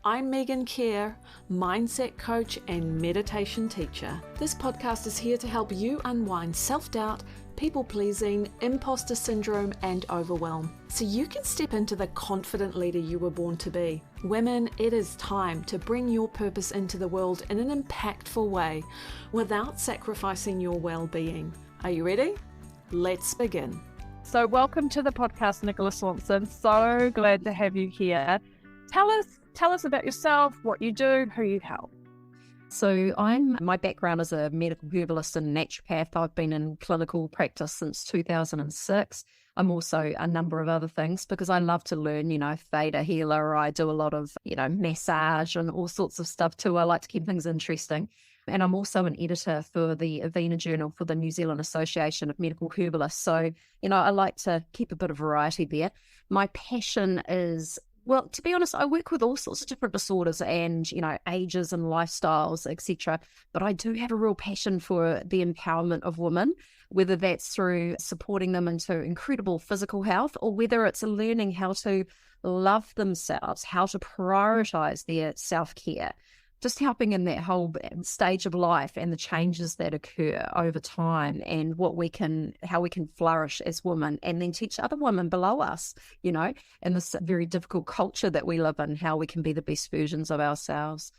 I'm Megan Kerr, mindset coach and meditation teacher. This podcast is here to help you unwind self-doubt, people-pleasing, imposter syndrome, and overwhelm, so you can step into the confident leader you were born to be. Women, it is time to bring your purpose into the world in an impactful way without sacrificing your well-being. Are you ready? Let's begin. So welcome to the podcast, Nicola Swanson. So glad to have you here. Tell us about yourself, what you do, who you help. So my background is a medical herbalist and naturopath. I've been in clinical practice since 2006. I'm also a number of other things because I love to learn, theta healer. I do a lot of, massage and all sorts of stuff too. I like to keep things interesting. And I'm also an editor for the Avena Journal for the New Zealand Association of Medical Herbalists. So, I like to keep a bit of variety there. My passion is, well, to be honest, I work with all sorts of different disorders and, ages and lifestyles, etc. But I do have a real passion for the empowerment of women, whether that's through supporting them into incredible physical health or whether it's learning how to love themselves, how to prioritize their self-care. Just helping in that whole stage of life and the changes that occur over time and how we can flourish as women and then teach other women below us, in this very difficult culture that we live in, how we can be the best versions of ourselves.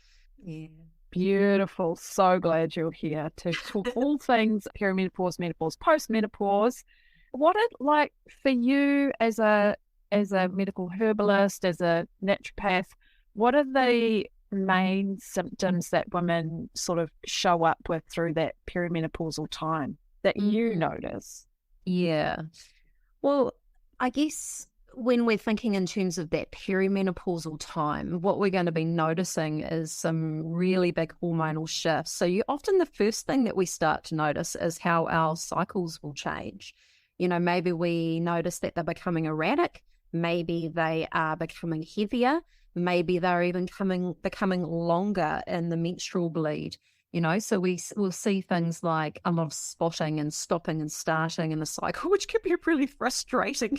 Yeah. Beautiful. So glad you're here to talk all things perimenopause, menopause, post-menopause. What it like for you as a medical herbalist, as a naturopath, what are the main symptoms that women sort of show up with through that perimenopausal time that you notice? Yeah. Well, I guess when we're thinking in terms of that perimenopausal time, what we're going to be noticing is some really big hormonal shifts. So often the first thing that we start to notice is how our cycles will change. Maybe we notice that they're becoming erratic. Maybe they are becoming heavier. Maybe they're even becoming longer in the menstrual bleed, so we'll see things like a lot of spotting and stopping and starting in the cycle, which can be really frustrating,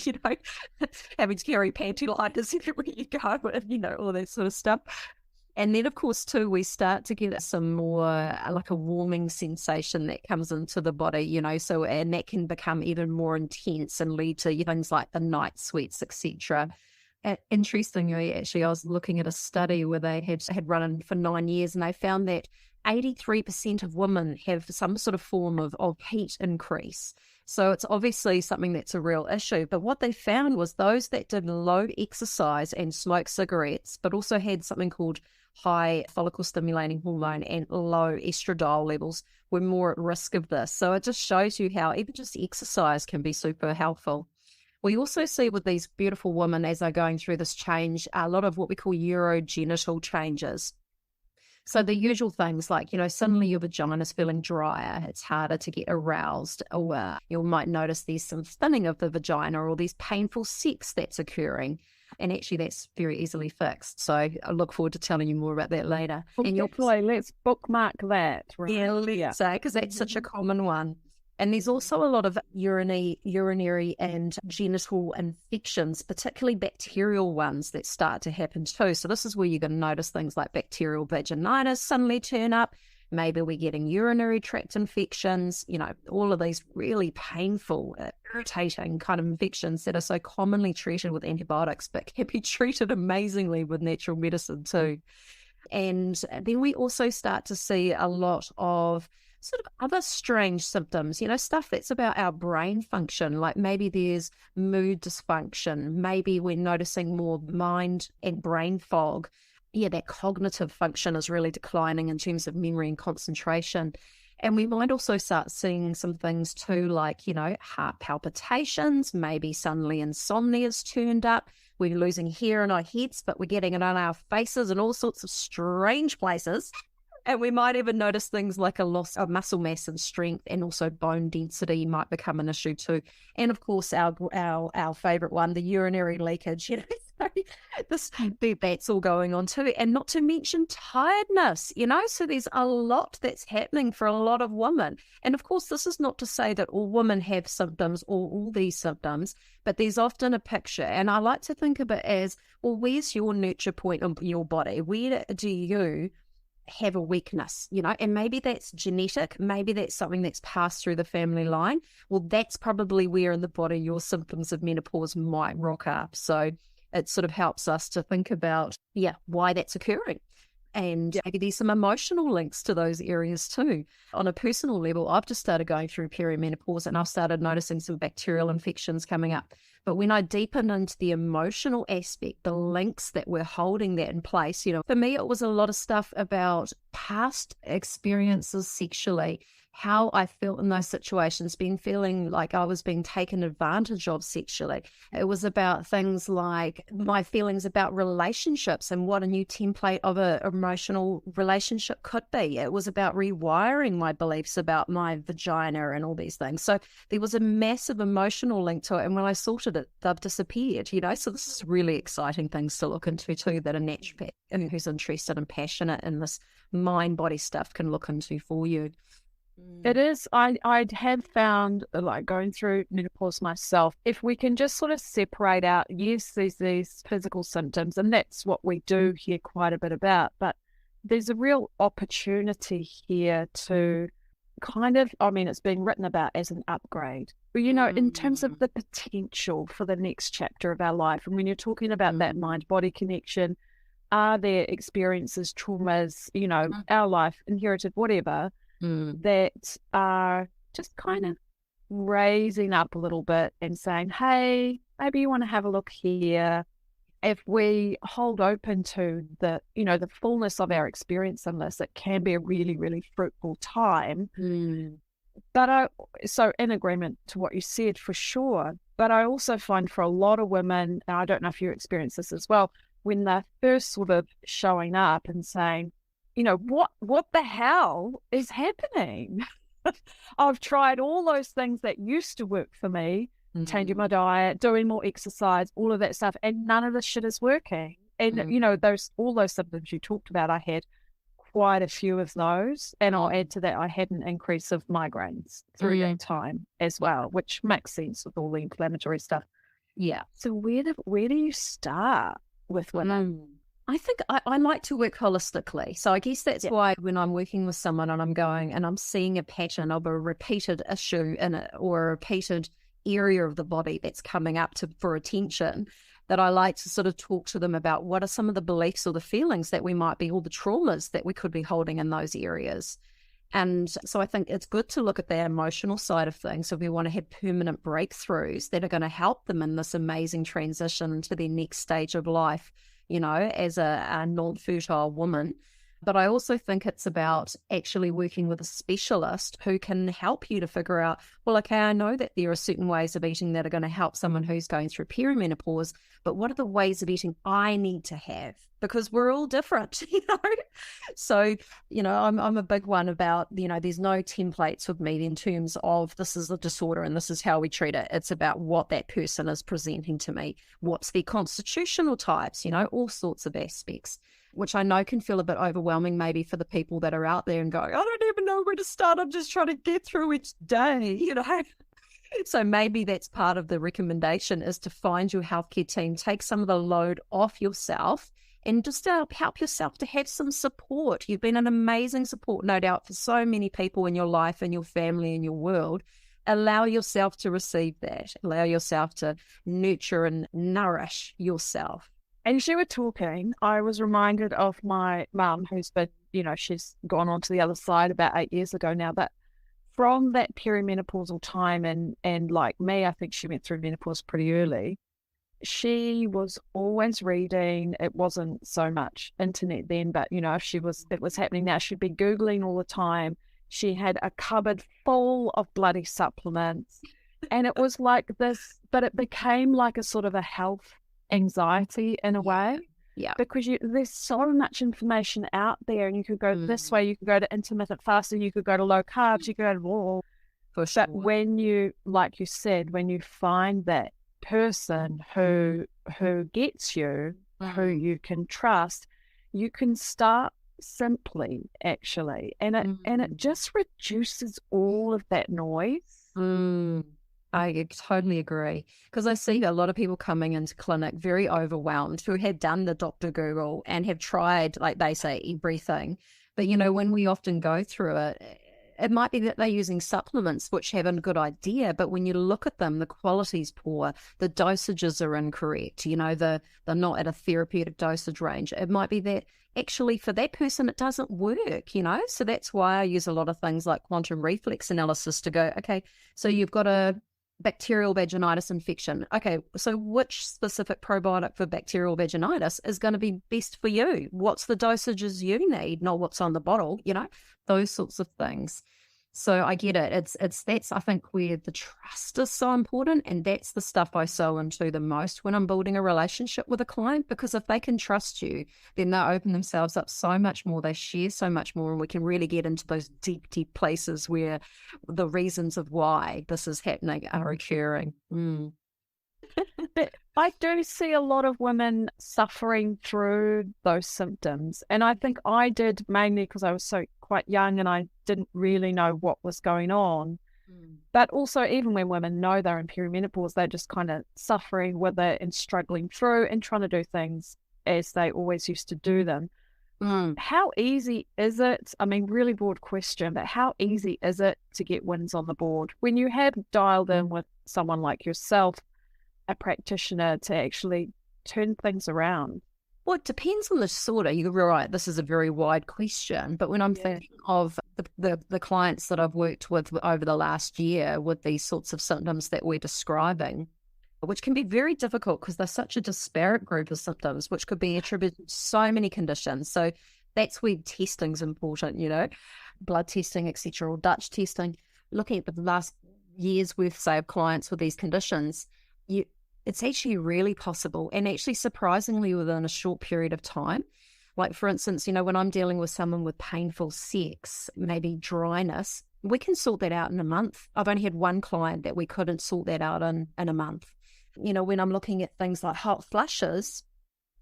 having to carry panty liners everywhere you go and, all that sort of stuff. And then, of course, too, we start to get some more like a warming sensation that comes into the body, and that can become even more intense and lead to things like the night sweats, etc. Interestingly, actually, I was looking at a study where they had run for 9 years, and they found that 83% of women have some sort of form of heat increase. So it's obviously something that's a real issue. But what they found was those that did low exercise and smoked cigarettes, but also had something called high follicle stimulating hormone and low estradiol levels, were more at risk of this. So it just shows you how even just exercise can be super helpful. We also see with these beautiful women as they're going through this change, a lot of what we call urogenital changes. So the usual things like, suddenly your vagina's feeling drier, it's harder to get aroused, or you might notice there's some thinning of the vagina or these painful sex that's occurring. And actually that's very easily fixed. So I look forward to telling you more about that later. Well, and let's bookmark that. Right? Yeah, let's say, because that's such a common one. And there's also a lot of urinary and genital infections, particularly bacterial ones that start to happen too. So this is where you're going to notice things like bacterial vaginitis suddenly turn up. Maybe we're getting urinary tract infections, all of these really painful, irritating kind of infections that are so commonly treated with antibiotics, but can be treated amazingly with natural medicine too. And then we also start to see a lot of sort of other strange symptoms, stuff that's about our brain function, like maybe there's mood dysfunction, maybe we're noticing more mind and brain fog. Yeah, that cognitive function is really declining in terms of memory and concentration. And we might also start seeing some things too, like, heart palpitations, maybe suddenly insomnia's turned up. We're losing hair in our heads, but we're getting it on our faces and all sorts of strange places. And we might even notice things like a loss of muscle mass and strength, and also bone density might become an issue too. And of course, our favorite one, the urinary leakage, so that's all going on too. And not to mention tiredness, so there's a lot that's happening for a lot of women. And of course, this is not to say that all women have symptoms or all these symptoms, but there's often a picture. And I like to think of it as, well, where's your nurture point in your body? Where do you have a weakness, and maybe that's genetic, maybe that's something that's passed through the family line. Well, that's probably where in the body your symptoms of menopause might rock up. So it sort of helps us to think about, why that's occurring. And maybe there's some emotional links to those areas too. On a personal level, I've just started going through perimenopause and I've started noticing some bacterial infections coming up. But when I deepen into the emotional aspect, the links that we're holding that in place, for me, it was a lot of stuff about past experiences sexually, how I felt in those situations, feeling like I was being taken advantage of sexually. It was about things like my feelings about relationships and what a new template of an emotional relationship could be. It was about rewiring my beliefs about my vagina and all these things. So there was a massive emotional link to it. And when I sorted it, they've disappeared, So this is really exciting things to look into too, that a naturopath who's interested and passionate in this mind-body stuff can look into for you. It is. I have found, like, going through menopause myself, if we can just sort of separate out, yes, there's these physical symptoms, and that's what we do hear quite a bit about, but there's a real opportunity here to kind of, it's being written about as an upgrade, but, in terms of the potential for the next chapter of our life. And when you're talking about that mind-body connection, are there experiences, traumas, our life, inherited, whatever, that are just kind of raising up a little bit and saying, hey, maybe you want to have a look here. If we hold open to the, the fullness of our experience in this, it can be a really, really fruitful time. But so in agreement to what you said, for sure. But I also find for a lot of women, and I don't know if you experience this as well, when they're first sort of showing up and saying, what the hell is happening? I've tried all those things that used to work for me, changing my diet, doing more exercise, all of that stuff, and none of this shit is working. And, all those symptoms you talked about, I had quite a few of those. And I'll add to that, I had an increase of migraines through that time as well, which makes sense with all the inflammatory stuff. Yeah. So where do you start with women? I think I like to work holistically. So I guess that's why when I'm working with someone and I'm going and I'm seeing a pattern of a repeated issue or a repeated area of the body that's coming up for attention, that I like to sort of talk to them about what are some of the beliefs or the feelings that we might be, or the traumas that we could be holding in those areas. And so I think it's good to look at the emotional side of things. So we want to have permanent breakthroughs that are going to help them in this amazing transition to their next stage of life, as a non-fertile woman. But I also think it's about actually working with a specialist who can help you to figure out, well, okay, I know that there are certain ways of eating that are going to help someone who's going through perimenopause, but what are the ways of eating I need to have? Because we're all different, So, I'm a big one about, there's no templates with me in terms of this is a disorder and this is how we treat it. It's about what that person is presenting to me. What's their constitutional types, all sorts of aspects, which I know can feel a bit overwhelming maybe for the people that are out there and going, I don't even know where to start. I'm just trying to get through each day, So maybe that's part of the recommendation, is to find your healthcare team, take some of the load off yourself and just help yourself to have some support. You've been an amazing support, no doubt, for so many people in your life and your family and your world. Allow yourself to receive that. Allow yourself to nurture and nourish yourself. And as you were talking, I was reminded of my mum, who's been, she's gone on to the other side about 8 years ago now, but from that perimenopausal time, and like me, I think she went through menopause pretty early. She was always reading. It wasn't so much internet then, but it was happening now. She'd be Googling all the time. She had a cupboard full of bloody supplements, and it was like this, but it became like a sort of a health anxiety in a way. Yeah. Because there's so much information out there, and you could go this way, you could go to intermittent fasting, you could go to low carbs, you could go to all. For sure. But when you, like you said, when you find that person who gets you, who you can trust, you can start simply, actually, and it just reduces all of that noise. I totally agree, because I see a lot of people coming into clinic very overwhelmed who have done the Dr. Google and have tried, like they say, everything. But, when we often go through it, it might be that they're using supplements which have a good idea, but when you look at them, the quality's poor, the dosages are incorrect, they're not at a therapeutic dosage range. It might be that actually for that person it doesn't work, so that's why I use a lot of things like quantum reflex analysis to go, okay, so you've got a bacterial vaginitis infection. Okay, so which specific probiotic for bacterial vaginitis is going to be best for you? What's the dosages you need, not what's on the bottle, those sorts of things. So I get it. That's I think where the trust is so important, and that's the stuff I sow into the most when I'm building a relationship with a client, because if they can trust you, then they open themselves up so much more, they share so much more, and we can really get into those deep, deep places where the reasons of why this is happening are occurring. But I do see a lot of women suffering through those symptoms. And I think I did mainly because I was so quite young and I didn't really know what was going on. But also, even when women know they're in perimenopause, they're just kind of suffering with it and struggling through and trying to do things as they always used to do them. How easy is it? I mean, really broad question, but how easy is it to get wins on the board when you have dialed in with someone like yourself, a practitioner, to actually turn things around? Well, it depends on the disorder. You're right. This is a very wide question. But when I'm thinking of the clients that I've worked with over the last year with these sorts of symptoms that we're describing, which can be very difficult because they're such a disparate group of symptoms, which could be attributed to so many conditions. So that's where testing's important, blood testing, etc., or Dutch testing. Looking at the last year's worth, say, of clients with these conditions, it's actually really possible, and actually surprisingly within a short period of time. Like, for instance, when I'm dealing with someone with painful sex, maybe dryness, we can sort that out in a month. I've only had one client that we couldn't sort that out in a month. When I'm looking at things like hot flushes,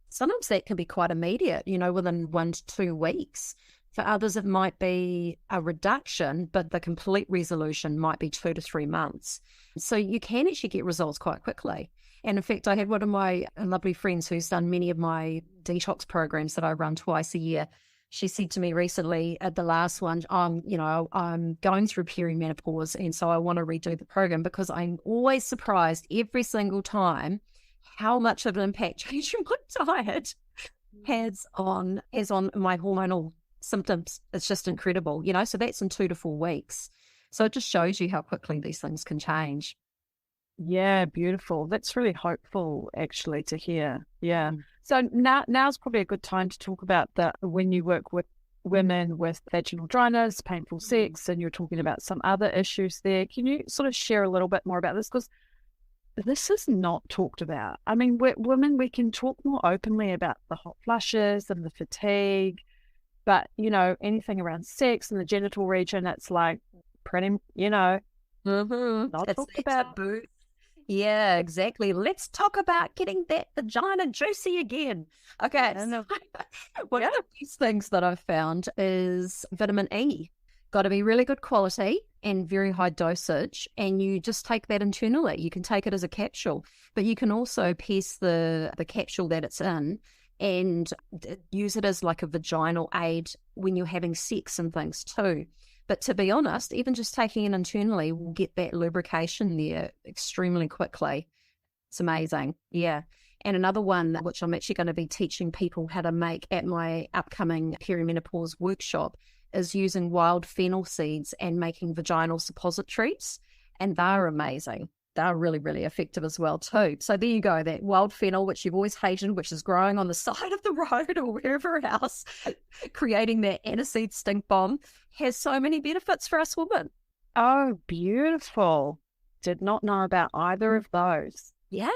sometimes that can be quite immediate, within 1 to 2 weeks. For others, it might be a reduction, but the complete resolution might be 2 to 3 months. So you can actually get results quite quickly. And in fact, I had one of my lovely friends who's done many of my detox programs that I run twice a year. She said to me recently at the last one, I'm going through perimenopause, and so I want to redo the program because I'm always surprised every single time how much of an impact changing my diet has on my hormonal symptoms. It's just incredible, so that's in 2 to 4 weeks. So it just shows you how quickly these things can change. Yeah, beautiful. That's really hopeful, actually, to hear. Yeah. So now's probably a good time to talk about when you work with women with vaginal dryness, painful sex, and you're talking about some other issues there. Can you sort of share a little bit more about this? Because this is not talked about. I mean, women, we can talk more openly about the hot flushes and the fatigue, but, anything around sex and the genital region, it's like pretty, not talked about. Taboo. Yeah, exactly. Let's talk about getting that vagina juicy again. Okay. One of the best things that I've found is vitamin E. Got to be really good quality and very high dosage, and you just take that internally. You can take it as a capsule, but you can also pierce the capsule that it's in and use it as like a vaginal aid when you're having sex and things too. But to be honest, even just taking it internally will get that lubrication there extremely quickly. It's amazing. Yeah. And another one, which I'm actually going to be teaching people how to make at my upcoming perimenopause workshop, is using wild fennel seeds and making vaginal suppositories. And they're amazing. They're really, really effective as well too. So there you go, that wild fennel, which you've always hated, which is growing on the side of the road or wherever else, creating that aniseed stink bomb, has so many benefits for us women. Oh, beautiful. Did not know about either of those. Yeah.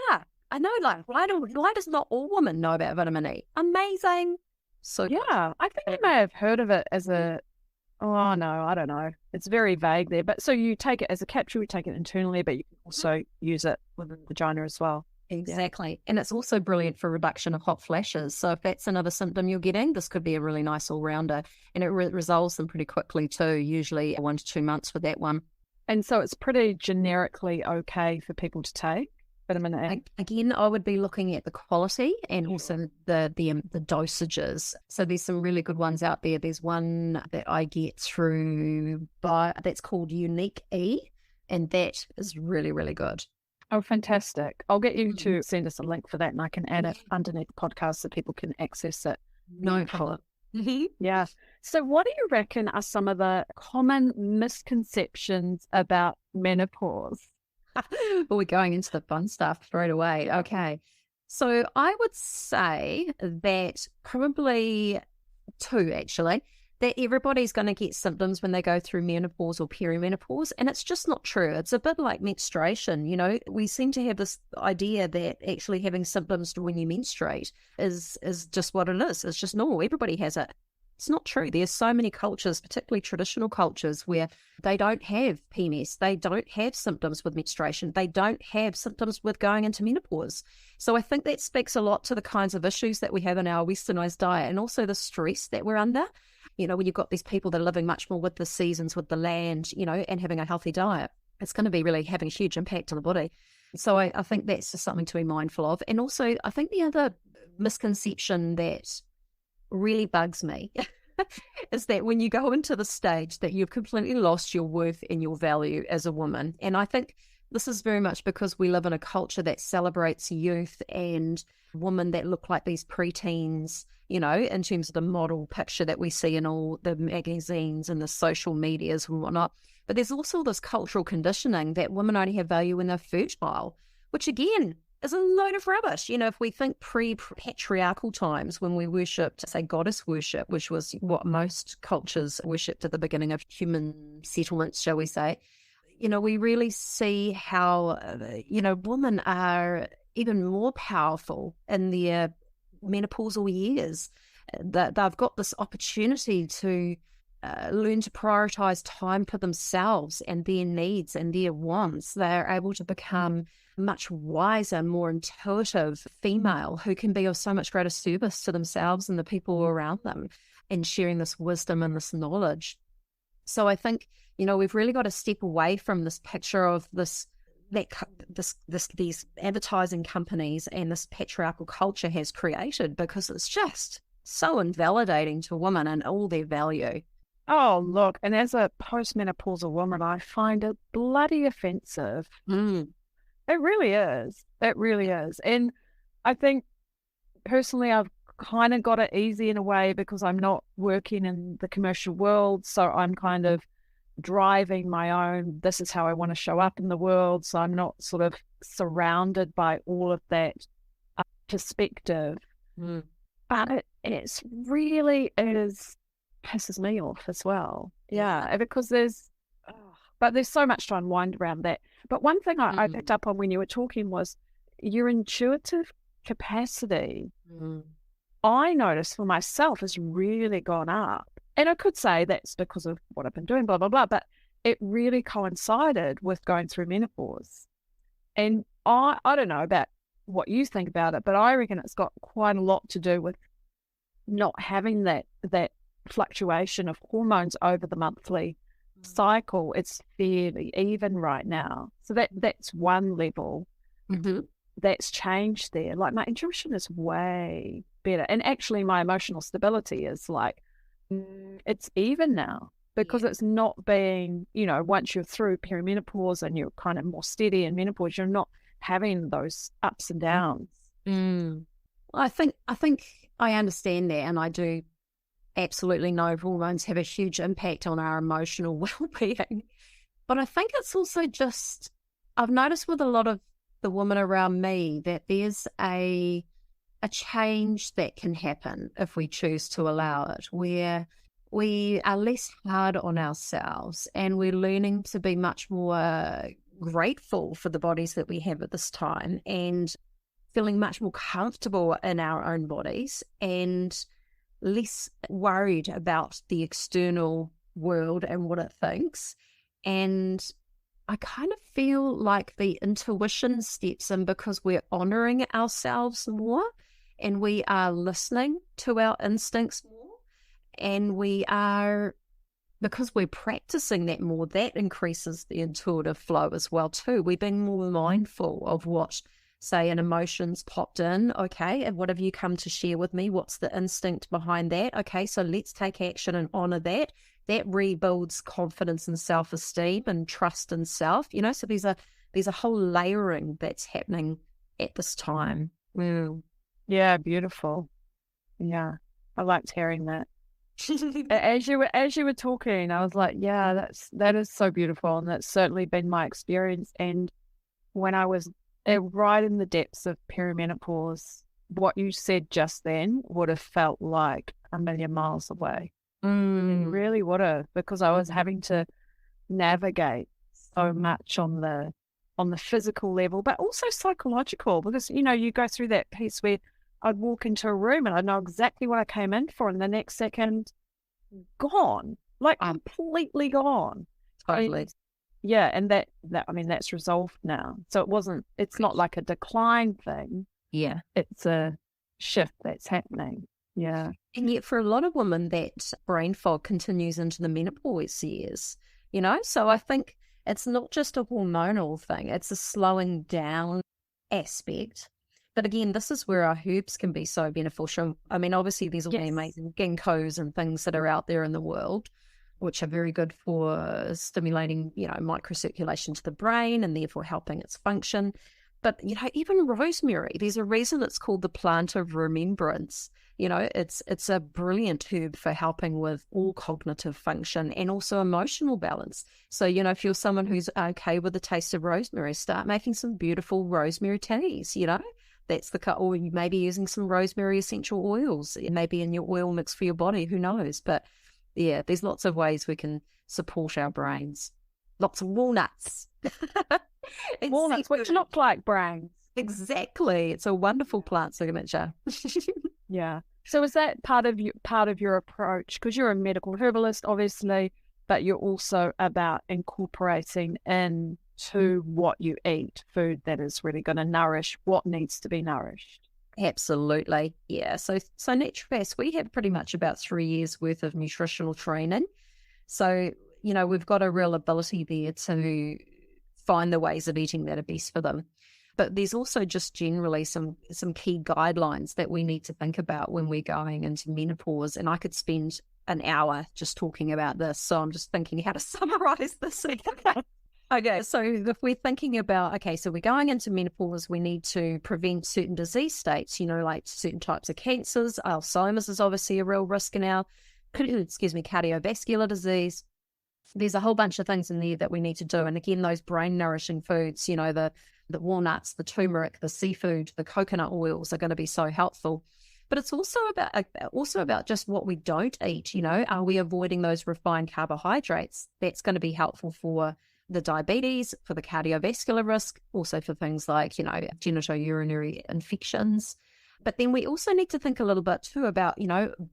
I know, like, why does not all women know about vitamin E? Amazing. So Yeah, I think you may have heard of it as oh no, I don't know. It's very vague there. But so you take it as a capsule, you take it internally, but you can also use it within the vagina as well. exactly. And it's also brilliant for reduction of hot flashes. So if that's another symptom you're getting, this could be a really nice all-rounder. And it resolves them pretty quickly too, usually 1 to 2 months for that one. And so it's pretty generically okay for people to take vitamin E. Again, I would be looking at the quality and also the dosages. So there's some really good ones out there. There's one that I get through that's called Unique E, and that is really, really good. Oh, fantastic. I'll get you to send us a link for that, and I can add it underneath the podcast so people can access it. No problem. Yeah. So what do you reckon are some of the common misconceptions about menopause? Well, we're going into the fun stuff straight away. Okay. So I would say that probably 2, actually, that everybody's going to get symptoms when they go through menopause or perimenopause. And it's just not true. It's a bit like menstruation. You know, we seem to have this idea that actually having symptoms when you menstruate is just what it is. It's just normal. Everybody has it. It's not true. There's so many cultures, particularly traditional cultures, where they don't have PMS. They don't have symptoms with menstruation. They don't have symptoms with going into menopause. So I think that speaks a lot to the kinds of issues that we have in our westernized diet and also the stress that we're under. You know, when you've got these people that are living much more with the seasons, with the land, you know, and having a healthy diet, it's going to be really having a huge impact on the body. So I think that's just something to be mindful of. And also, I think the other misconception that really bugs me is that when you go into the stage that you've completely lost your worth and your value as a woman. And I think this is very much because we live in a culture that celebrates youth and women that look like these preteens, you know, in terms of the model picture that we see in all the magazines and the social medias and whatnot. But there's also this cultural conditioning that women only have value when they're fertile, which again is a load of rubbish. You know, if we think pre-patriarchal times when we worshipped, say, goddess worship, which was what most cultures worshipped at the beginning of human settlements, shall we say, you know, we really see how, you know, women are even more powerful in their menopausal years. That they've got this opportunity to learn to prioritize time for themselves and their needs and their wants. They're able to become much wiser, more intuitive female who can be of so much greater service to themselves and the people around them, and sharing this wisdom and this knowledge. So I think, you know, we've really got to step away from this picture of these advertising companies and this patriarchal culture has created, because it's just so invalidating to women and all their value. Oh, look, and as a postmenopausal woman, I find it bloody offensive. It really is. It really is. And I think personally, I've kind of got it easy in a way because I'm not working in the commercial world. So I'm kind of driving my own, this is how I want to show up in the world. So I'm not sort of surrounded by all of that perspective. But it's really pisses me off as well. Yeah, because there's so much to unwind around that. But one thing I picked up on when you were talking was your intuitive capacity. I noticed for myself has really gone up. And I could say that's because of what I've been doing, blah, blah, blah. But it really coincided with going through menopause. And I don't know about what you think about it, but I reckon it's got quite a lot to do with not having that fluctuation of hormones over the monthly cycle. It's fairly even right now. So that's one level that's changed there. Like my intuition is way better. And actually my emotional stability is like, it's even now because it's not being, you know, once you're through perimenopause and you're kind of more steady in menopause, you're not having those ups and downs. I think I understand that, and I do absolutely know hormones have a huge impact on our emotional well-being. But I think it's also just, I've noticed with a lot of the women around me that there's a change that can happen if we choose to allow it, where we are less hard on ourselves and we're learning to be much more grateful for the bodies that we have at this time. And feeling much more comfortable in our own bodies and less worried about the external world and what it thinks. And I kind of feel like the intuition steps in because we're honoring ourselves more and we are listening to our instincts more. And because we're practicing that more, that increases the intuitive flow as well too. We're being more mindful of what, say, an emotion's popped in. Okay, and what have you come to share with me? What's the instinct behind that? Okay, so let's take action and honor that. That rebuilds confidence and self-esteem and trust in self. So there's a whole layering that's happening at this time. Yeah, beautiful. Yeah, I liked hearing that. As you were talking, I was like, yeah, that is so beautiful, and that's certainly been my experience. And when I was right in the depths of perimenopause, what you said just then would have felt like a million miles away. It really would have, because I was having to navigate so much on the physical level, but also psychological, because you go through that piece where I'd walk into a room and I know exactly what I came in for, and the next second, gone, like completely gone. Totally. And that I mean, that's resolved now. So it's not like a decline thing. Yeah. It's a shift that's happening. Yeah. And yet for a lot of women, that brain fog continues into the menopause years, So I think it's not just a hormonal thing. It's a slowing down aspect. But again, this is where our herbs can be so beneficial. I mean, obviously, there's all the amazing ginkgos and things that are out there in the world, which are very good for stimulating, microcirculation to the brain and therefore helping its function. But, even rosemary, there's a reason it's called the plant of remembrance. It's a brilliant herb for helping with all cognitive function and also emotional balance. So, if you're someone who's okay with the taste of rosemary, start making some beautiful rosemary teas, That's or you may be using some rosemary essential oils, maybe in your oil mix for your body, who knows? But yeah, there's lots of ways we can support our brains. Lots of walnuts. Walnuts, which look like brains. Exactly. It's a wonderful plant signature. Yeah. So is that part of your approach? Because you're a medical herbalist, obviously, but you're also about incorporating into what you eat, food that is really going to nourish what needs to be nourished. Absolutely. Yeah. So naturopaths, we have pretty much about 3 years worth of nutritional training. So, we've got a real ability there to find the ways of eating that are best for them. But there's also just generally some key guidelines that we need to think about when we're going into menopause. And I could spend an hour just talking about this. So I'm just thinking how to summarize this. Okay, so if we're thinking about, so we're going into menopause, we need to prevent certain disease states, like certain types of cancers. Alzheimer's is obviously a real risk in our, cardiovascular disease. There's a whole bunch of things in there that we need to do. And again, those brain nourishing foods, the walnuts, the turmeric, the seafood, the coconut oils are going to be so helpful. But it's also about just what we don't eat. Are we avoiding those refined carbohydrates? That's going to be helpful for the diabetes, for the cardiovascular risk, also for things like, genitourinary infections. But then we also need to think a little bit too about,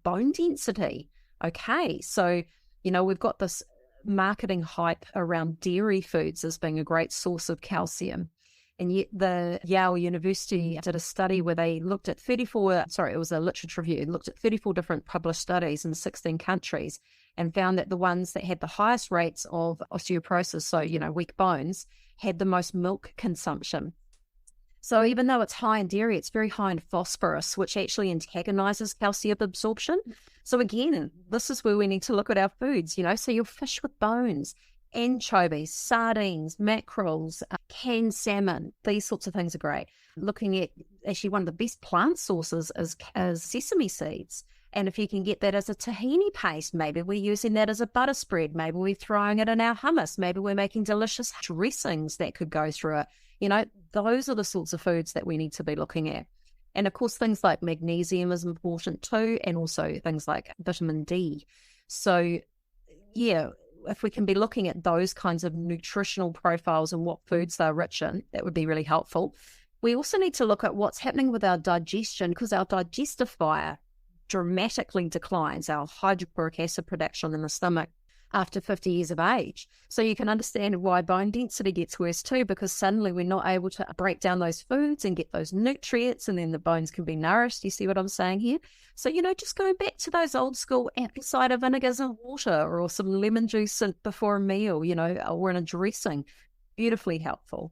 bone density. Okay, so, we've got this marketing hype around dairy foods as being a great source of calcium. And yet the Yale University did a study where they looked at it was a literature review, looked at 34 different published studies in 16 countries and found that the ones that had the highest rates of osteoporosis, so, weak bones, had the most milk consumption. So even though it's high in dairy, it's very high in phosphorus, which actually antagonizes calcium absorption. So again, this is where we need to look at our foods, so your fish with bones, anchovies, sardines, mackerels, canned salmon, these sorts of things are great. Looking at actually one of the best plant sources is sesame seeds. And if you can get that as a tahini paste, maybe we're using that as a butter spread, maybe we're throwing it in our hummus, maybe we're making delicious dressings that could go through it. Those are the sorts of foods that we need to be looking at. And of course, things like magnesium is important too, and also things like vitamin D. So yeah, if we can be looking at those kinds of nutritional profiles and what foods they're rich in, that would be really helpful. We also need to look at what's happening with our digestion, because our digestifier dramatically declines, our hydrochloric acid production in the stomach, after 50 years of age. So you can understand why bone density gets worse too, because suddenly we're not able to break down those foods and get those nutrients, and then the bones can be nourished. You see what I'm saying here? So, just going back to those old school apple cider vinegars and water, or some lemon juice before a meal, or in a dressing, beautifully helpful.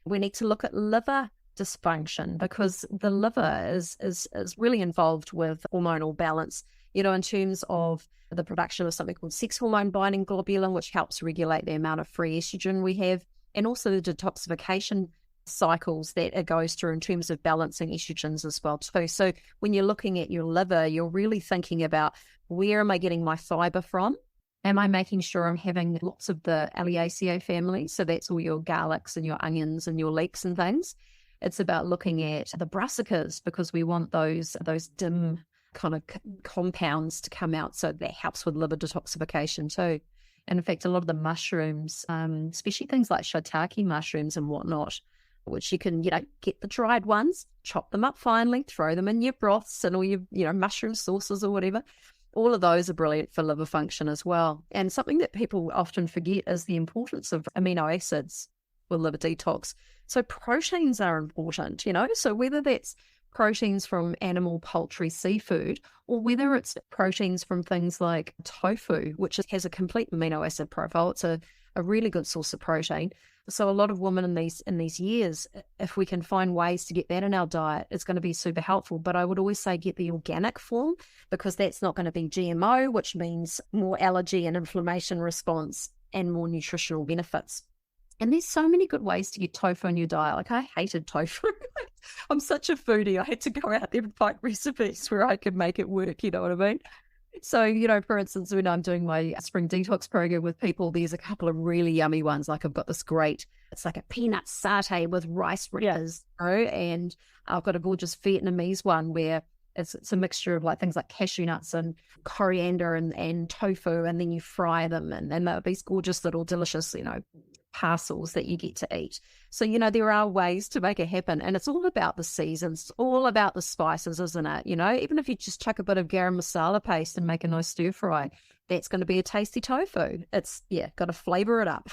We need to look at liver dysfunction, because the liver is really involved with hormonal balance, in terms of the production of something called sex hormone binding globulin, which helps regulate the amount of free estrogen we have, and also the detoxification cycles that it goes through in terms of balancing estrogens as well too. So when you're looking at your liver, you're really thinking about, where am I getting my fiber from? Am I making sure I'm having lots of the Alleviate family? So that's all your garlics and your onions and your leeks and things. It's about looking at the brassicas, because we want those dim kind of compounds to come out. So that helps with liver detoxification too. And in fact, a lot of the mushrooms, especially things like shiitake mushrooms and whatnot, which you can, get the dried ones, chop them up finely, throw them in your broths and all your, mushroom sauces or whatever. All of those are brilliant for liver function as well. And something that people often forget is the importance of amino acids with liver detox. So proteins are important, so whether that's proteins from animal, poultry, seafood, or whether it's proteins from things like tofu, which has a complete amino acid profile. It's a really good source of protein. So a lot of women in these years, if we can find ways to get that in our diet, it's going to be super helpful. But I would always say get the organic form, because that's not going to be GMO, which means more allergy and inflammation response and more nutritional benefits. And there's so many good ways to get tofu in your diet. Like, I hated tofu. I'm such a foodie. I had to go out there and find recipes where I could make it work, you know what I mean? So, for instance, when I'm doing my spring detox program with people, there's a couple of really yummy ones. Like, I've got this great, it's like a peanut satay with rice wrappers, and I've got a gorgeous Vietnamese one where it's a mixture of like things like cashew nuts and coriander and tofu, and then you fry them, and they're these gorgeous little delicious, parcels that you get to eat. So, there are ways to make it happen, and it's all about the seasons, all about the spices, isn't it? Even if you just chuck a bit of garam masala paste and make a nice stir fry, that's going to be a tasty tofu. It's, got to flavor it up.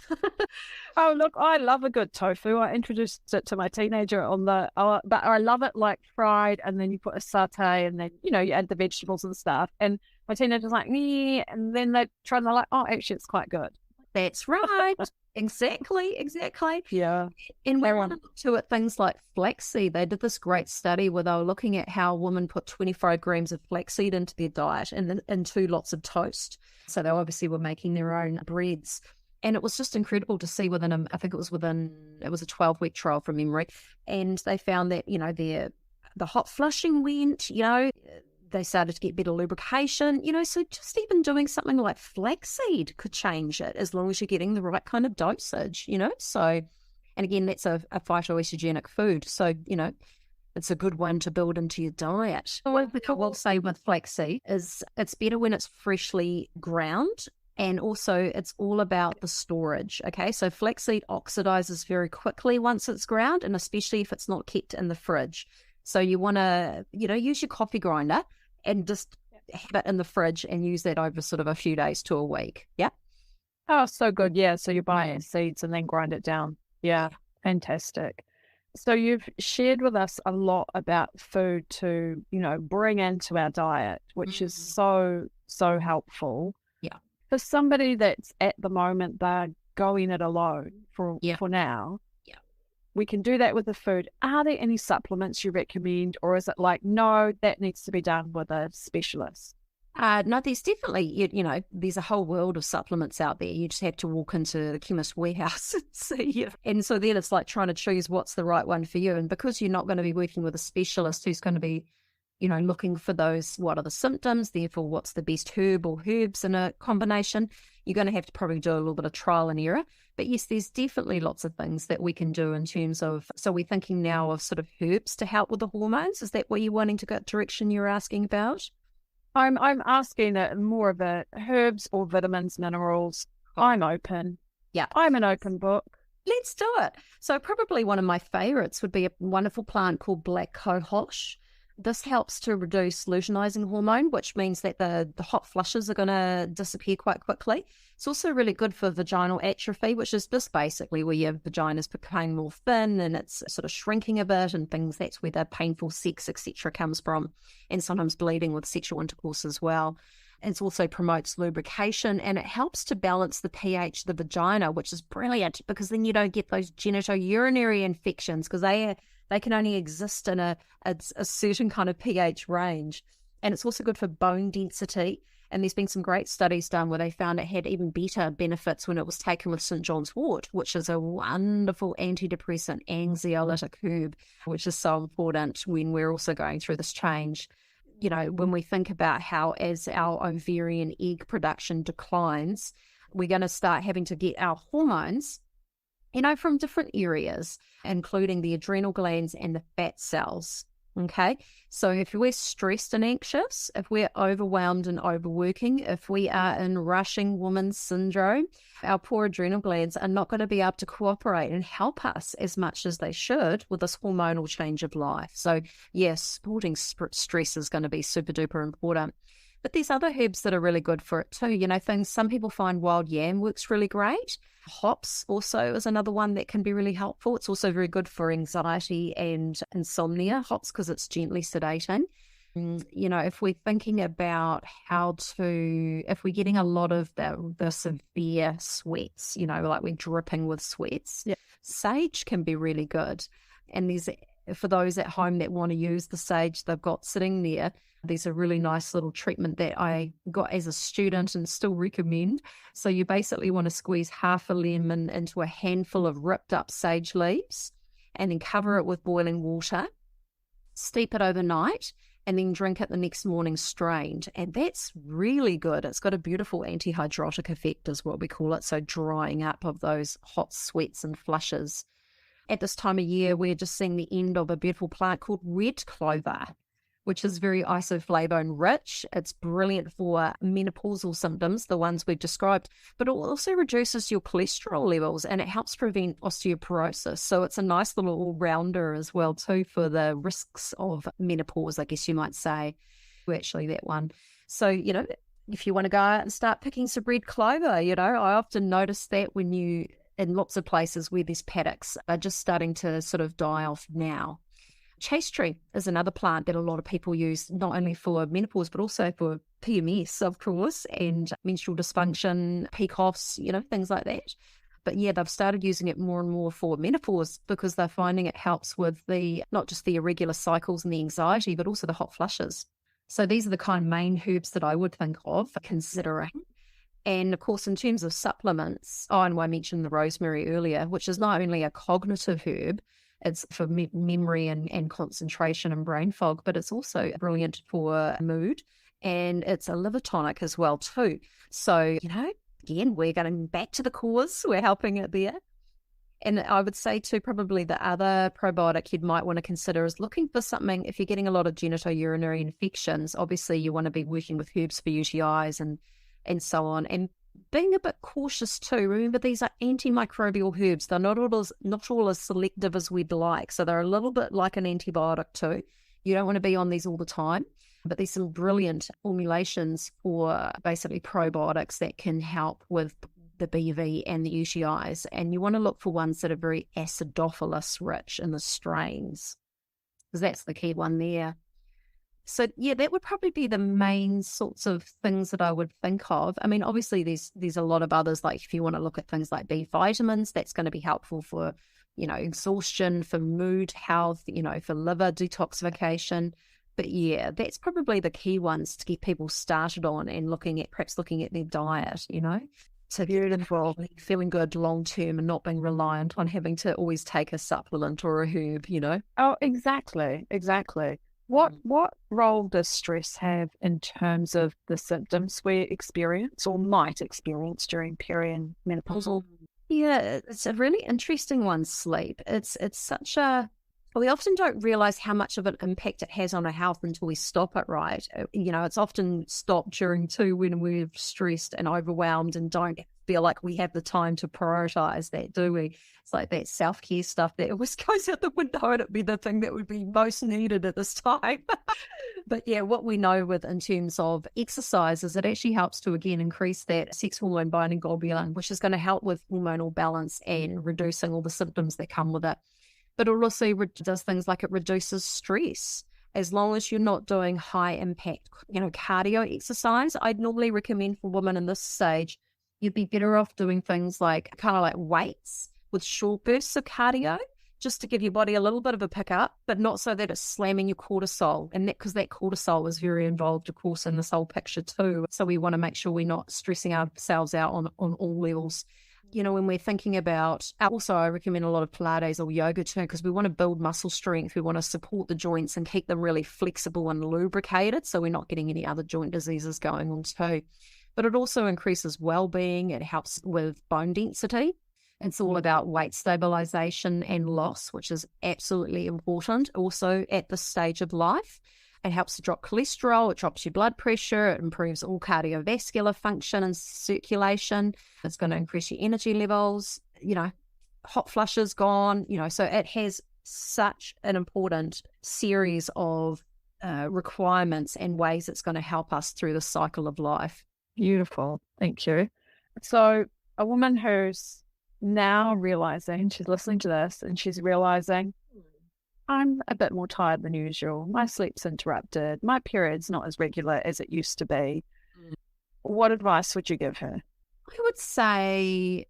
Oh, look, I love a good tofu. I introduced it to my teenager but I love it like fried, and then you put a satay, and then, you add the vegetables and stuff. And my teenager's like, yeah, and then they try and they're like, oh, actually, it's quite good. That's right. Exactly. Yeah. And we want to look to at things like flaxseed. They did this great study where they were looking at how women put 25 grams of flaxseed into their diet and 2 lots of toast. So they obviously were making their own breads. And it was just incredible to see I think it was a 12-week trial from memory. And they found that, the hot flushing went, they started to get better lubrication, so just even doing something like flaxseed could change it, as long as you're getting the right kind of dosage, So, and again, that's a phytoestrogenic food. So, it's a good one to build into your diet. What I will say with flaxseed is it's better when it's freshly ground, and also it's all about the storage, okay? So flaxseed oxidizes very quickly once it's ground, and especially if it's not kept in the fridge. So you want to, use your coffee grinder and just have it in the fridge and use that over sort of a few days to a week. Yeah. Oh, so good. Yeah. So you buy seeds and then grind it down. Yeah. Fantastic. So you've shared with us a lot about food to, bring into our diet, which is so helpful. Yeah. For somebody that's at the moment, they're going it alone for now. We can do that with the food. Are there any supplements you recommend, or is it like, no, that needs to be done with a specialist? No, there's definitely, there's a whole world of supplements out there. You just have to walk into the chemist warehouse and see. And so then it's like trying to choose what's the right one for you. And because you're not going to be working with a specialist who's going to be, looking for those, what are the symptoms, therefore what's the best herb or herbs in a combination, you're going to have to probably do a little bit of trial and error. But yes, there's definitely lots of things that we can do in terms of, so we're thinking now of sort of herbs to help with the hormones. Is that what you're wanting to go direction you're asking about? I'm asking more of the herbs or vitamins, minerals. I'm open. Yeah. I'm an open book. Let's do it. So probably one of my favorites would be a wonderful plant called black cohosh. This helps to reduce luteinizing hormone, which means that the hot flushes are going to disappear quite quickly. It's also really good for vaginal atrophy, which is just basically where your vagina's becoming more thin and it's sort of shrinking a bit and things. That's where the painful sex, etc., comes from, and sometimes bleeding with sexual intercourse as well. It also promotes lubrication, and it helps to balance the pH of the vagina, which is brilliant because then you don't get those genitourinary infections because they can only exist in a certain kind of pH range. And it's also good for bone density. And there's been some great studies done where they found it had even better benefits when it was taken with St. John's wort, which is a wonderful antidepressant anxiolytic herb, which is so important when we're also going through this change. You know, when we think about how as our ovarian egg production declines, we're going to start having to get our hormones, you know, from different areas, including the adrenal glands and the fat cells. Okay, so if we're stressed and anxious, if we're overwhelmed and overworking, if we are in rushing woman syndrome, our poor adrenal glands are not going to be able to cooperate and help us as much as they should with this hormonal change of life. So yes, supporting stress is going to be super duper important. But there's other herbs that are really good for it too. You know, some people find wild yam works really great. Hops also is another one that can be really helpful. It's also very good for anxiety and insomnia, hops, because it's gently sedating. You know, if we're thinking about if we're getting a lot of the severe sweats, you know, like we're dripping with sweats, yeah, sage can be really good. And for those at home that want to use the sage they've got sitting there, there's a really nice little treatment that I got as a student and still recommend. So you basically want to squeeze half a lemon into a handful of ripped up sage leaves and then cover it with boiling water, steep it overnight, and then drink it the next morning strained. And that's really good. It's got a beautiful antihydrotic effect is what we call it. So drying up of those hot sweats and flushes. At this time of year, we're just seeing the end of a beautiful plant called red clover, which is very isoflavone rich. It's brilliant for menopausal symptoms, the ones we've described, but it also reduces your cholesterol levels and it helps prevent osteoporosis. So it's a nice little all-rounder as well too for the risks of menopause, I guess you might say. Actually, that one. So, you know, if you want to go out and start picking some red clover, you know, I often notice that in lots of places where these paddocks are just starting to sort of die off now. Chase tree is another plant that a lot of people use, not only for menopause, but also for PMS, of course, and menstrual dysfunction, PCOS, you know, things like that. But yeah, they've started using it more and more for menopause because they're finding it helps with not just the irregular cycles and the anxiety, but also the hot flushes. So these are the kind of main herbs that I would think of considering. And of course, in terms of supplements, and I mentioned the rosemary earlier, which is not only a cognitive herb, it's for memory and concentration and brain fog, but it's also brilliant for mood, and it's a liver tonic as well too. So, you know, again, we're going back to the cause. We're helping it there. And I would say too, probably the other probiotic you might want to consider is looking for something, if you're getting a lot of genitourinary infections, obviously you want to be working with herbs for UTIs and so on. And being a bit cautious too. Remember, these are antimicrobial herbs. They're not all as selective as we'd like. So they're a little bit like an antibiotic too. You don't want to be on these all the time. But there's some brilliant formulations for basically probiotics that can help with the BV and the UTIs. And you want to look for ones that are very acidophilus rich in the strains, because that's the key one there. So yeah, that would probably be the main sorts of things that I would think of. I mean, obviously there's a lot of others, like if you want to look at things like B vitamins, that's going to be helpful for, you know, exhaustion, for mood health, you know, for liver detoxification. But yeah, that's probably the key ones to get people started on and perhaps looking at their diet, you know. So beautiful, feeling good long term and not being reliant on having to always take a supplement or a herb, you know. Oh, exactly. What role does stress have in terms of the symptoms we experience or might experience during perimenopausal? Yeah, it's a really interesting one, sleep. It's such a we often don't realize how much of an impact it has on our health until we stop it, right? It's often stopped during too when we're stressed and overwhelmed and don't feel like we have the time to prioritize that, do we? It's like that self-care stuff that always goes out the window, and it'd be the thing that would be most needed at this time. But yeah, what we know in terms of exercise is it actually helps to, again, increase that sex hormone binding globulin, which is going to help with hormonal balance and reducing all the symptoms that come with it. But it also does things like it reduces stress. As long as you're not doing high impact, cardio exercise, I'd normally recommend for women in this stage, you'd be better off doing things like kind of like weights with short bursts of cardio, just to give your body a little bit of a pickup, but not so that it's slamming your cortisol. And because that cortisol is very involved, of course, in this whole picture too. So we want to make sure we're not stressing ourselves out on all levels. When we're thinking about, also I recommend a lot of Pilates or yoga too, because we want to build muscle strength. We want to support the joints and keep them really flexible and lubricated, so we're not getting any other joint diseases going on too. But it also increases wellbeing. It helps with bone density. It's all about weight stabilization and loss, which is absolutely important also at this stage of life. It helps to drop cholesterol, it drops your blood pressure, it improves all cardiovascular function and circulation. It's going to increase your energy levels, hot flushes gone, so it has such an important series of requirements and ways it's going to help us through the cycle of life. Beautiful. Thank you. So a woman who's now realizing, she's listening to this and she's realizing, I'm a bit more tired than usual. My sleep's interrupted. My period's not as regular as it used to be. What advice would you give her? I would say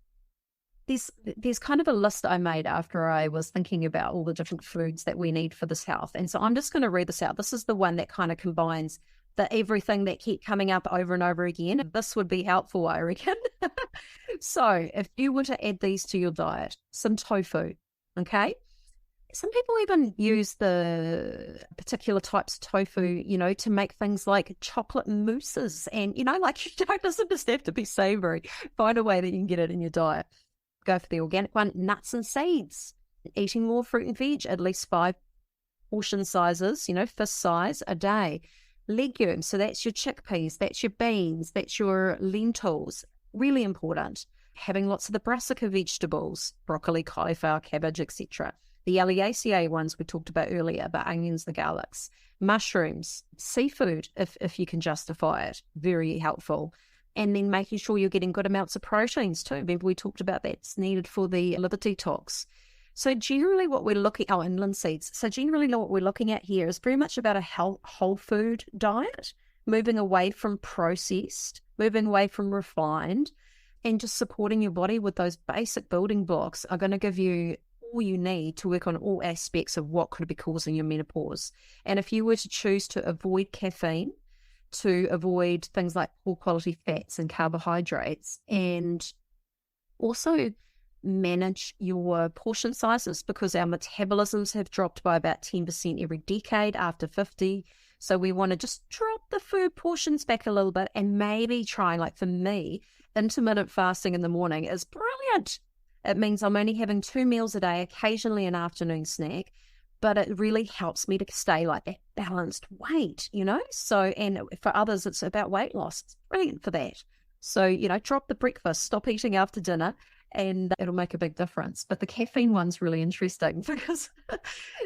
there's kind of a list I made after I was thinking about all the different foods that we need for this health. And so I'm just going to read this out. This is the one that kind of combines the everything that keep coming up over and over again. This would be helpful, I reckon. So if you were to add these to your diet, some tofu, okay? Some people even use the particular types of tofu, to make things like chocolate mousses. And, like, it doesn't just have to be savory. Find a way that you can get it in your diet. Go for the organic one. Nuts and seeds. Eating more fruit and veg, at least 5 portion sizes, fist size a day. Legumes, so that's your chickpeas, that's your beans, that's your lentils. Really important. Having lots of the brassica vegetables, broccoli, cauliflower, cabbage, etc. The alleviate ones we talked about earlier, the onions, the garlics, mushrooms, seafood, if you can justify it, very helpful. And then making sure you're getting good amounts of proteins too. Remember we talked about that's needed for the liver detox. So generally what we're looking, and linseeds. So generally what we're looking at here is very much about a whole food diet, moving away from processed, moving away from refined, and just supporting your body with those basic building blocks are going to give you all you need to work on all aspects of what could be causing your menopause. And if you were to choose to avoid caffeine, to avoid things like poor quality fats and carbohydrates, and also manage your portion sizes, because our metabolisms have dropped by about 10% every decade after 50. So we want to just drop the food portions back a little bit and maybe try, like for me, intermittent fasting in the morning is brilliant. It means I'm only having 2 meals a day, occasionally an afternoon snack, but it really helps me to stay like that balanced weight, So, and for others, it's about weight loss. It's brilliant for that. So, drop the breakfast, stop eating after dinner, and it'll make a big difference. But the caffeine one's really interesting because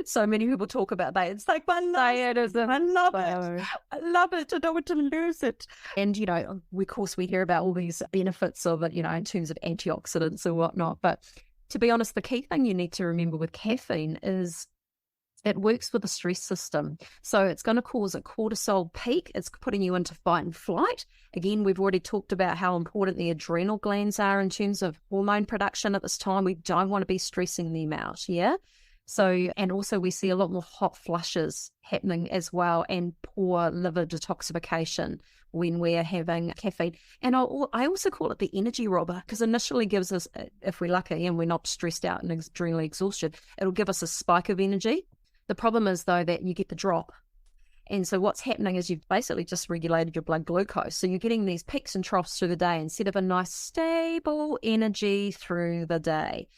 so many people talk about that. It's like, I love it. I love it. I don't want to lose it. And, of course, we hear about all these benefits of it, in terms of antioxidants and whatnot. But to be honest, the key thing you need to remember with caffeine is it works with the stress system. So it's going to cause a cortisol peak. It's putting you into fight and flight. Again, we've already talked about how important the adrenal glands are in terms of hormone production at this time. We don't want to be stressing them out, yeah? So, and also we see a lot more hot flushes happening as well, and poor liver detoxification when we're having caffeine. And I also call it the energy robber, because initially gives us, if we're lucky and we're not stressed out and adrenally exhausted, it'll give us a spike of energy. The problem is, though, that you get the drop. And so what's happening is you've basically just regulated your blood glucose. So you're getting these peaks and troughs through the day instead of a nice stable energy through the day.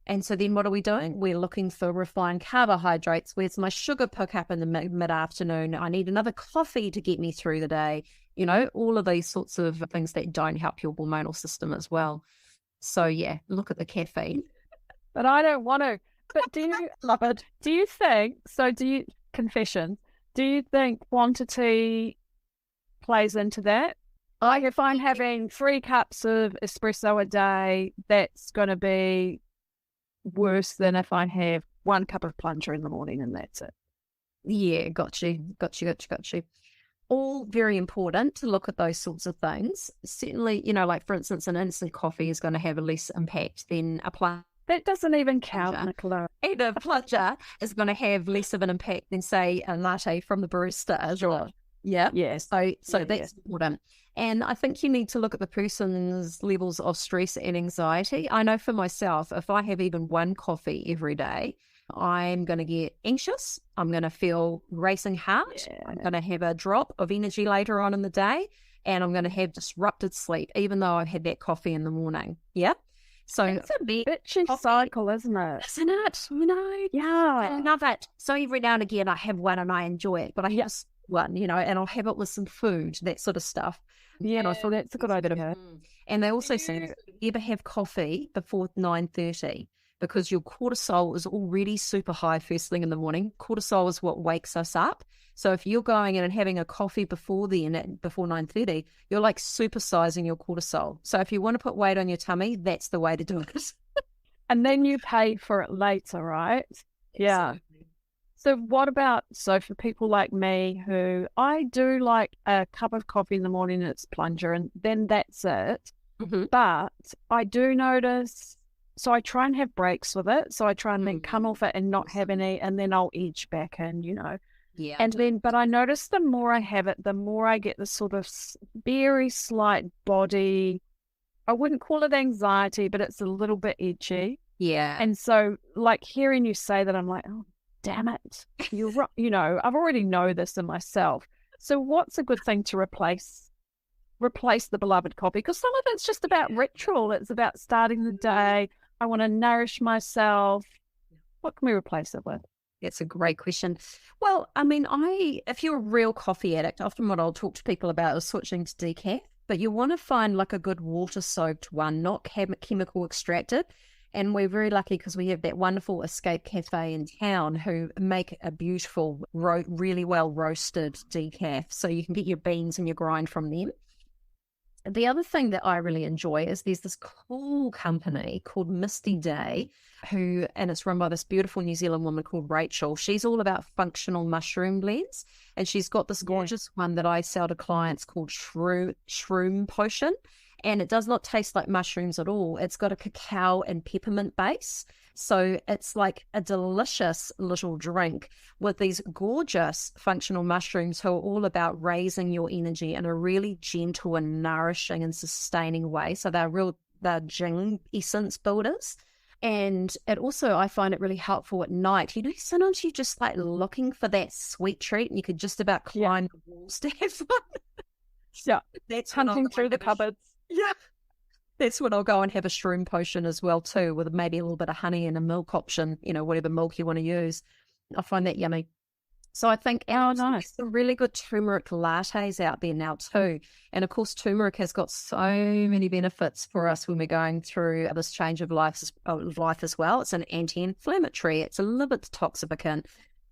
And so then what are we doing? We're looking for refined carbohydrates. Where's my sugar pickup in the mid-afternoon? I need another coffee to get me through the day. You know, all of these sorts of things that don't help your hormonal system as well. So yeah, look at the caffeine. But I don't want to. But love it? Do you think, confession, do you think quantity plays into that? Like if I'm having 3 cups of espresso a day, that's going to be worse than if I have 1 cup of plunger in the morning and that's it. Yeah, got you. All very important to look at those sorts of things. Certainly, you know, like for instance, an instant coffee is going to have a less impact than a plunger. That doesn't even count, Nicola. And a plunger is going to have less of an impact than, say, a latte from the barista as well. Yeah. Yes. So that's important. And I think you need to look at the person's levels of stress and anxiety. I know for myself, if I have even 1 coffee every day, I'm going to get anxious. I'm going to feel racing heart. Yeah. I'm going to have a drop of energy later on in the day, and I'm going to have disrupted sleep, even though I've had that coffee in the morning. Yeah. So it's a bitchy cycle, isn't it? Isn't it? You know? Yeah. I love it. So every now and again I have one and I enjoy it, but I just one, you know, and I'll have it with some food, that sort of stuff. Yeah, and I thought that's a good idea. And they also say never have coffee before 9:30 because your cortisol is already super high first thing in the morning. Cortisol is what wakes us up. So if you're going in and having a coffee before 9:30, you're like supersizing your cortisol. So if you want to put weight on your tummy, that's the way to do it. And then you pay for it later, right? Yeah. So what about, so for people like me who I do like a cup of coffee in the morning and it's plunger and then that's it. Mm-hmm. But I do notice, so I try and have breaks with it. So I try and then come off it and not have any, and then I'll edge back in, you know. Yeah. And then, but I notice the more I have it, the more I get this sort of very slight body, I wouldn't call it anxiety, but it's a little bit itchy. Yeah. And so like hearing you say that, I'm like, oh, damn it. You're right. You know, I've already know this in myself. So what's a good thing to replace the beloved coffee? Because some of it's just about ritual. It's about starting the day. I want to nourish myself. What can we replace it with? That's a great question. Well, I mean, if you're a real coffee addict, often what I'll talk to people about is switching to decaf, but you want to find like a good water-soaked one, not chemical extracted. And we're very lucky because we have that wonderful Escape Cafe in town who make a beautiful, really well roasted decaf. So you can get your beans and your grind from them. The other thing that I really enjoy is there's this cool company called Misty Day, and it's run by this beautiful New Zealand woman called Rachel. She's all about functional mushroom blends, and she's got this gorgeous one that I sell to clients called Shroom Potion, and it does not taste like mushrooms at all. It's got a cacao and peppermint base. So it's like a delicious little drink with these gorgeous functional mushrooms who are all about raising your energy in a really gentle and nourishing and sustaining way. So they're Jing essence builders. And it also, I find it really helpful at night. You know, sometimes you're just like looking for that sweet treat and you could just about climb the walls to have one. Yeah. That's hunting through the cupboards. Yeah. That's when I'll go and have a shroom potion as well too, with maybe a little bit of honey and a milk option, you know, whatever milk you want to use. I find that yummy. So I think nice. There's some really good turmeric lattes out there now too. And of course, turmeric has got so many benefits for us when we're going through this change of life as well. It's an anti-inflammatory. It's a liver detoxificant.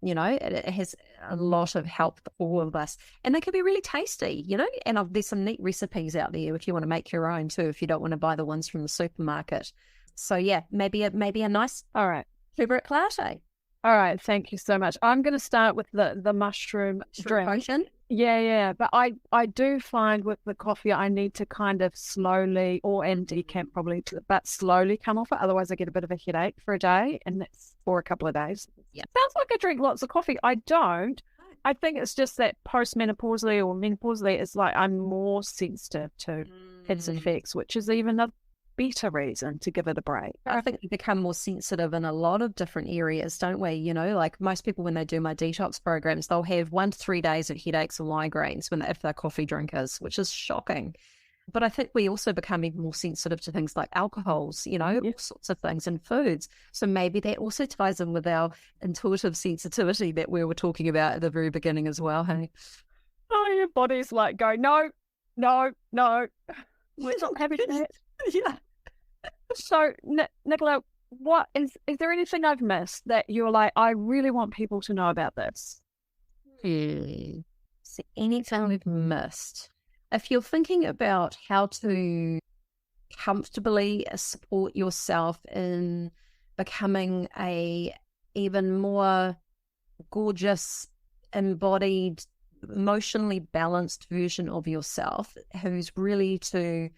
You know, it has a lot of help for all of us. And they can be really tasty, you know, and there's some neat recipes out there if you want to make your own too, if you don't want to buy the ones from the supermarket. So yeah, maybe a nice turmeric latte. All right, thank you so much. I'm going to start with the mushroom drink. Potion. Yeah. But I do find with the coffee, I need to kind of slowly, and decaf probably, but slowly come off it. Otherwise, I get a bit of a headache for a day, and that's for a couple of days. Yeah. Sounds like I drink lots of coffee. I don't. I think it's just that post-menopausally or menopausally, it's like I'm more sensitive to its effects, which is even a better reason to give it a break. I think we become more sensitive in a lot of different areas, don't we? You know, like most people when they do my detox programs, they'll have 1 to 3 days of headaches or migraines if they're coffee drinkers, which is shocking. But I think we also become even more sensitive to things like alcohols, all sorts of things, and foods. So maybe that also ties in with our intuitive sensitivity that we were talking about at the very beginning as well. Hey, Oh, your body's like going, no, no, no. We're not having that. yeah. So, Nicola, what is there anything I've missed that you're like, I really want people to know about this? So anything we've missed? If you're thinking about how to comfortably support yourself in becoming a even more gorgeous, embodied, emotionally balanced version of yourself, who's really to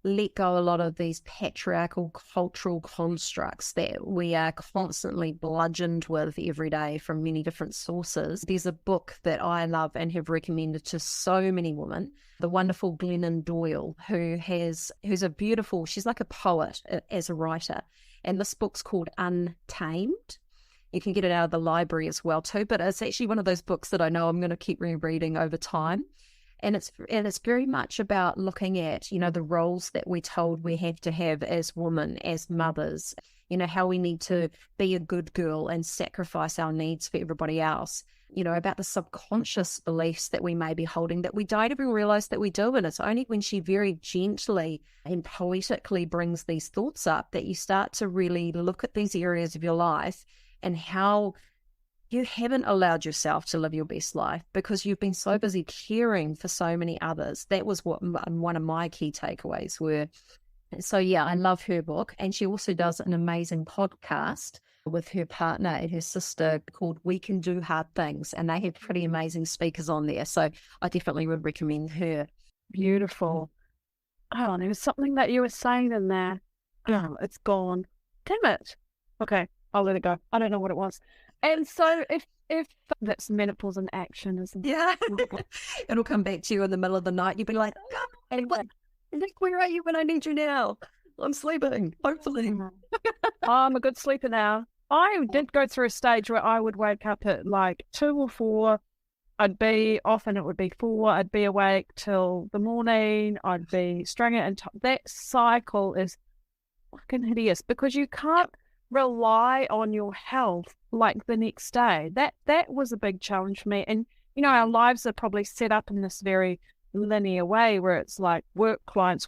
let go a lot of these patriarchal cultural constructs that we are constantly bludgeoned with every day from many different sources. There's a book that I love and have recommended to so many women, the wonderful Glennon Doyle, who's a beautiful, she's like a poet as a writer. And this book's called Untamed. You can get it out of the library as well too, but it's actually one of those books that I know I'm going to keep rereading over time. And it's very much about looking at, the roles that we're told we have to have as women, as mothers, how we need to be a good girl and sacrifice our needs for everybody else, about the subconscious beliefs that we may be holding that we don't even realize that we do. And it's only when she very gently and poetically brings these thoughts up that you start to really look at these areas of your life and how you haven't allowed yourself to live your best life because you've been so busy caring for so many others. That was what one of my key takeaways were. So yeah, I love her book. And she also does an amazing podcast with her partner and her sister called We Can Do Hard Things. And they have pretty amazing speakers on there. So I definitely would recommend her. Beautiful. Oh, there was something that you were saying in there. Oh, it's gone. Damn it. Okay, I'll let it go. I don't know what it was. And so if that's menopause in action, isn't it? Yeah. It'll come back to you in the middle of the night. You'll be like, hey, what? Nick, where are you when I need you now? I'm sleeping, hopefully. I'm a good sleeper now. I did go through a stage where I would wake up at like 2 or 4. Often it would be 4. I'd be awake till the morning. I'd be strung out. And that cycle is fucking hideous because you can't rely on your health like the next day. That was a big challenge for me. And our lives are probably set up in this very linear way where it's like work, clients,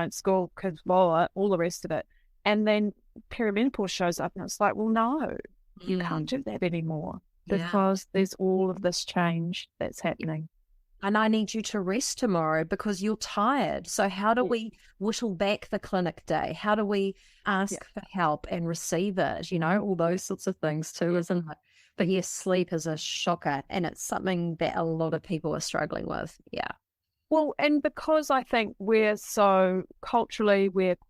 school, kids, blah, all the rest of it. And then perimenopause shows up and it's like, well, no, you can't do that anymore because there's all of this change that's happening. And I need you to rest tomorrow because you're tired. So how do we whittle back the clinic day? How do we ask for help and receive it? All those sorts of things too, isn't it? But yes, sleep is a shocker and it's something that a lot of people are struggling with. Yeah. Well, and because I think we're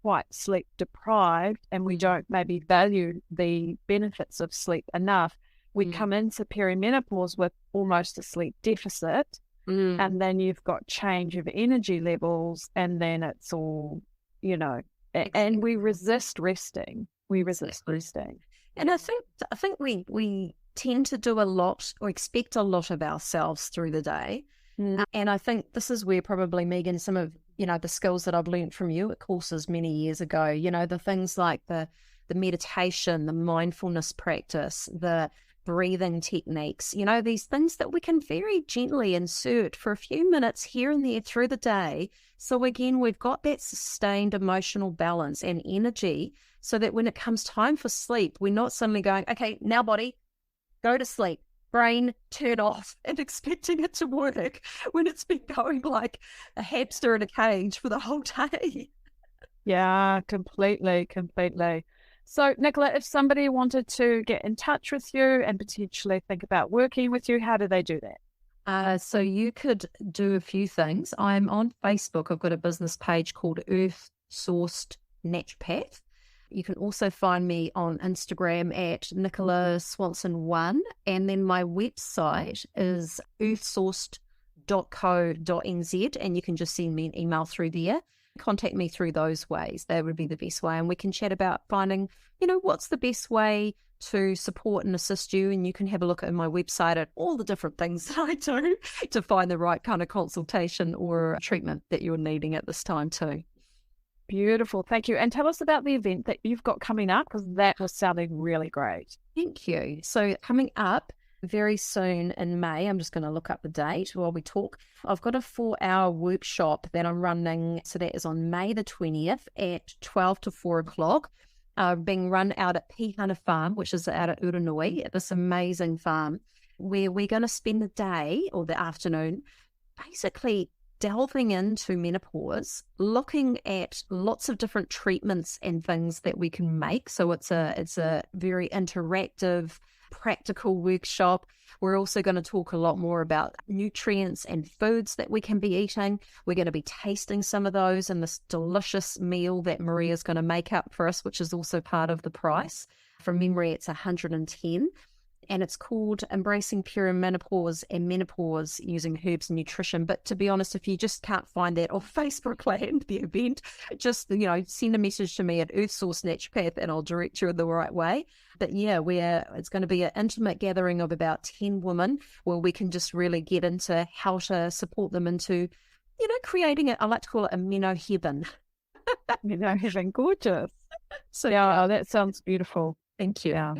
quite sleep deprived and we don't maybe value the benefits of sleep enough, we come into perimenopause with almost a sleep deficit. And then you've got change of energy levels, and then it's all, and we resist resting. And I think we tend to do a lot or expect a lot of ourselves through the day. And I think this is where probably, Megan, some of, the skills that I've learned from you at courses many years ago, the things like the meditation, the mindfulness practice, the breathing techniques, these things that we can very gently insert for a few minutes here and there through the day. So again, we've got that sustained emotional balance and energy so that when it comes time for sleep, we're not suddenly going, okay, now body, go to sleep, brain, turn off, and expecting it to work when it's been going like a hamster in a cage for the whole day. Yeah, completely. So, Nicola, if somebody wanted to get in touch with you and potentially think about working with you, how do they do that? So you could do a few things. I'm on Facebook. I've got a business page called Earth Sourced Naturopath. You can also find me on Instagram at Nicola Swanson 1. And then my website is earthsourced.co.nz, and you can just send me an email through there. contact me through those ways. That would be the best way. And we can chat about finding, what's the best way to support and assist you. And you can have a look at my website at all the different things that I do to find the right kind of consultation or treatment that you're needing at this time too. Beautiful. Thank you. And tell us about the event that you've got coming up, because that was sounding really great. Thank you. So coming up very soon in May, I'm just going to look up the date while we talk. I've got a 4-hour workshop that I'm running. So that is on May the 20th at 12 to 4 o'clock. Being run out at Pihana Farm, which is out at Uranui, at this amazing farm, where we're going to spend the day or the afternoon basically delving into menopause, looking at lots of different treatments and things that we can make. So it's a very interactive, practical workshop. We're also going to talk a lot more about nutrients and foods that we can be eating. We're going to be tasting some of those in this delicious meal that Maria's going to make up for us, which is also part of the price. From memory, it's 110. And it's called Embracing Perimenopause and Menopause Using Herbs and Nutrition. But to be honest, if you just can't find that off Facebook Land, the event, just, send a message to me at Earth Source Naturopath and I'll direct you in the right way. But yeah, it's going to be an intimate gathering of about 10 women where we can just really get into how to support them into, creating I like to call it a meno heaven. Meno heaven, gorgeous. So yeah, that sounds beautiful. Thank you. Yeah.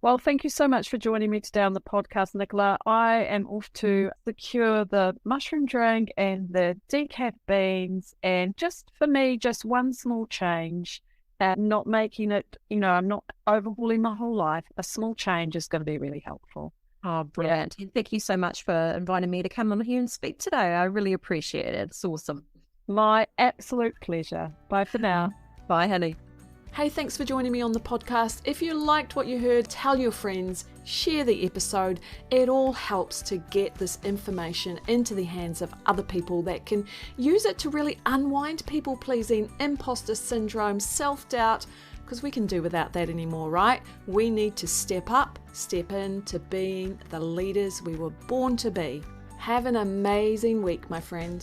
Well, thank you so much for joining me today on the podcast, Nicola. I am off to secure the mushroom drink and the decaf beans, and just for me, just one small change, not making it, I'm not overhauling my whole life. A small change is going to be really helpful. Oh, brilliant. And thank you so much for inviting me to come on here and speak today. I really appreciate it. It's awesome. My absolute pleasure. Bye for now. Bye, honey. Hey, thanks for joining me on the podcast. If you liked what you heard, tell your friends, share the episode. It all helps to get this information into the hands of other people that can use it to really unwind people-pleasing, imposter syndrome, self-doubt, because we can do without that anymore, right? We need to step up, step into being the leaders we were born to be. Have an amazing week, my friend.